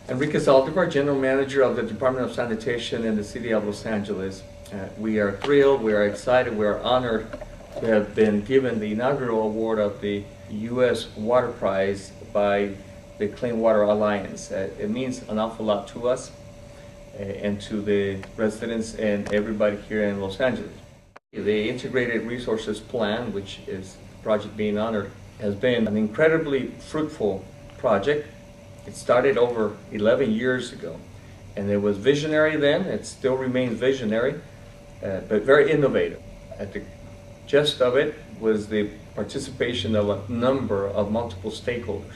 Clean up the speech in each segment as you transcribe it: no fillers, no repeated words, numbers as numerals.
Enrique Zaldivar, General Manager of the Department of Sanitation in the City of Los Angeles. We are thrilled, we are excited, we are honored to have been given the inaugural award of the U.S. Water Prize by the Clean Water Alliance. It means an awful lot to us and to the residents and everybody here in Los Angeles. The Integrated Resources Plan, which is the project being honored, has been an incredibly fruitful project. It started over 11 years ago, and it was visionary then. It still remains visionary, but very innovative. At the gist of it was the participation of a number of multiple stakeholders,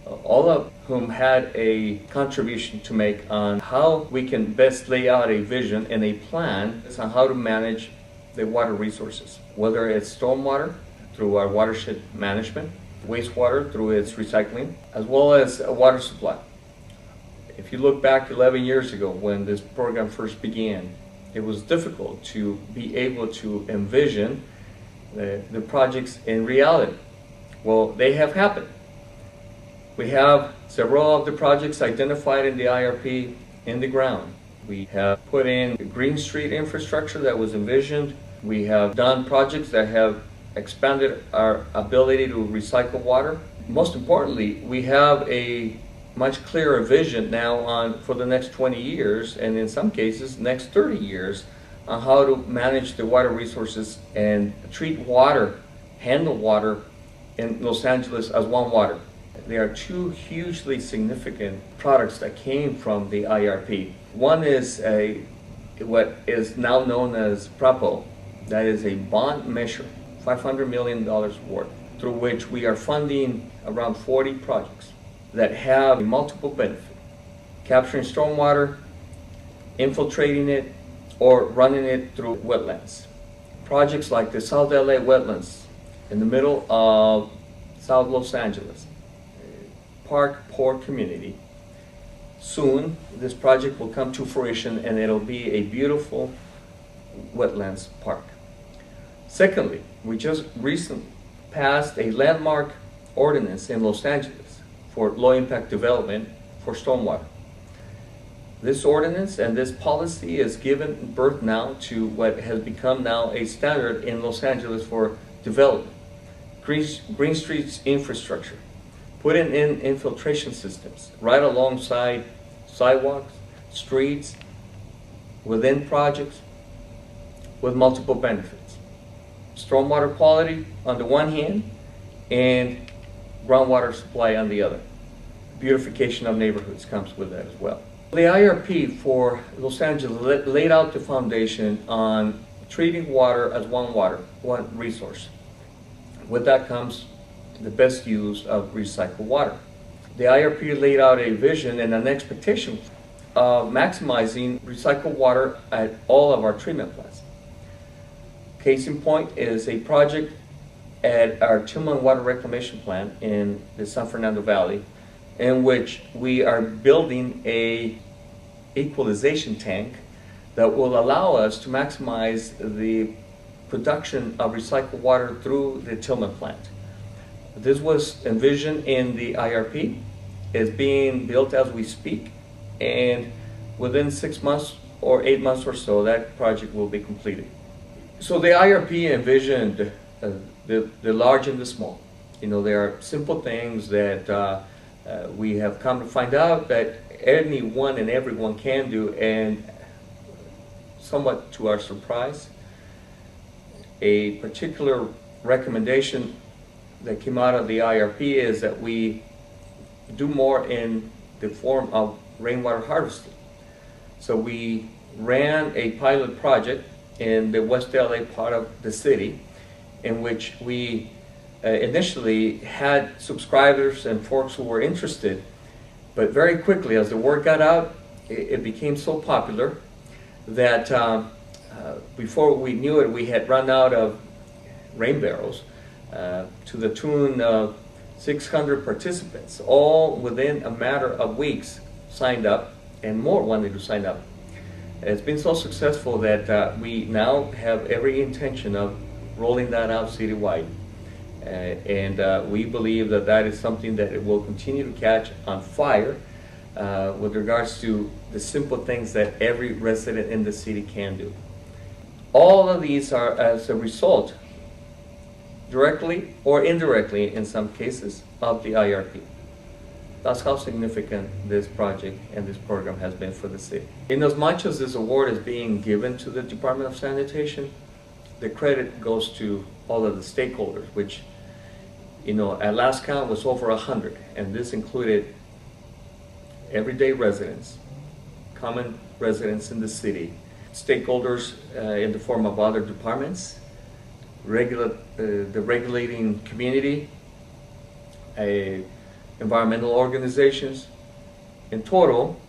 all of whom had a contribution to make on how we can best lay out a vision and a plan on how to manage the water resources, whether it's stormwater through our watershed management, wastewater through its recycling, as well as a water supply. If you look back 11 years ago when this program first began, it was difficult to be able to envision the projects in reality. Well, they have happened. We have several of the projects identified in the IRP in the ground. We have put in Green Street infrastructure that was envisioned. We have done projects that have expanded our ability to recycle water. Most importantly, we have a much clearer vision now for the next 20 years, and in some cases, next 30 years, on how to manage the water resources and treat water, handle water in Los Angeles as one water. There are two hugely significant products that came from the IRP. One is what is now known as PRAPO. That is a bond measure, $500 million worth, through which we are funding around 40 projects that have multiple benefits: capturing stormwater, infiltrating it, or running it through wetlands. Projects like the South LA wetlands in the middle of South Los Angeles, park poor community. Soon, this project will come to fruition and it'll be a beautiful wetlands park. Secondly, we just recently passed a landmark ordinance in Los Angeles for low-impact development for stormwater. This ordinance and this policy has given birth now to what has become now a standard in Los Angeles for development. Green Street's infrastructure, putting in infiltration systems right alongside sidewalks, streets, within projects, with multiple benefits. Stormwater quality on the one hand, and groundwater supply on the other. Beautification of neighborhoods comes with that as well. The IRP for Los Angeles laid out the foundation on treating water as one water, one resource. With that comes the best use of recycled water. The IRP laid out a vision and an expectation of maximizing recycled water at all of our treatment plants. Case in point is a project at our Tillman Water Reclamation Plant in the San Fernando Valley, in which we are building a equalization tank that will allow us to maximize the production of recycled water through the Tillman plant. This was envisioned in the IRP, is being built as we speak, and within 6 months or 8 months or so, that project will be completed. So the IRP envisioned the large and the small. You know, there are simple things that we have come to find out that anyone and everyone can do, and somewhat to our surprise, a particular recommendation that came out of the IRP is that we do more in the form of rainwater harvesting. So we ran a pilot project in the West LA part of the city, in which we initially had subscribers and folks who were interested, but very quickly as the word got out, it became so popular that before we knew it, we had run out of rain barrels to the tune of 600 participants, all within a matter of weeks signed up, and more wanted to sign up. It's been so successful that we now have every intention of rolling that out citywide. And we believe that that is something that it will continue to catch on fire with regards to the simple things that every resident in the city can do. All of these are as a result, directly or indirectly in some cases, of the IRP. That's how significant this project and this program has been for the city. In as much as this award is being given to the Department of Sanitation, the credit goes to all of the stakeholders, which, at last count was over 100, and this included everyday residents, common residents in the city, stakeholders in the form of other departments, the regulating community, environmental organizations. In total,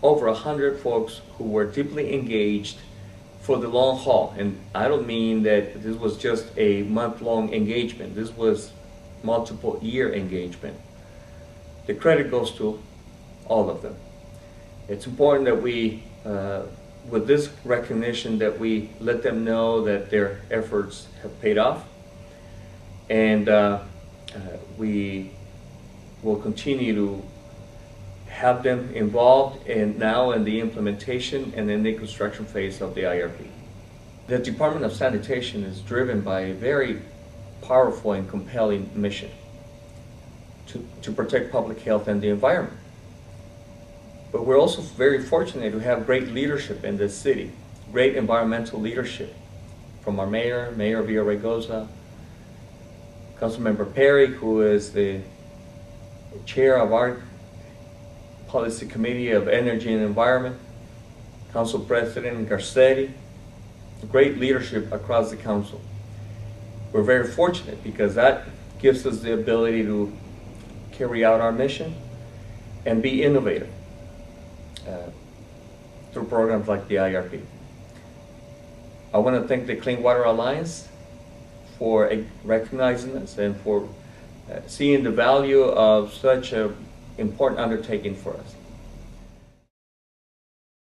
over 100 folks who were deeply engaged for the long haul. And I don't mean that this was just a month-long engagement. This was multiple year engagement. The credit goes to all of them. It's important that we, with this recognition, that we let them know that their efforts have paid off, and we will continue to have them involved now in the implementation and in the construction phase of the IRP. The Department of Sanitation is driven by a very powerful and compelling mission to protect public health and the environment. But we're also very fortunate to have great leadership in this city, great environmental leadership from our Mayor Villaraigosa, Councilmember Perry, who is the chair of our Policy Committee of Energy and Environment, Council President Garcetti, great leadership across the council. We're very fortunate because that gives us the ability to carry out our mission and be innovative through programs like the IRP. I want to thank the Clean Water Alliance for recognizing us and for seeing the value of such an important undertaking for us.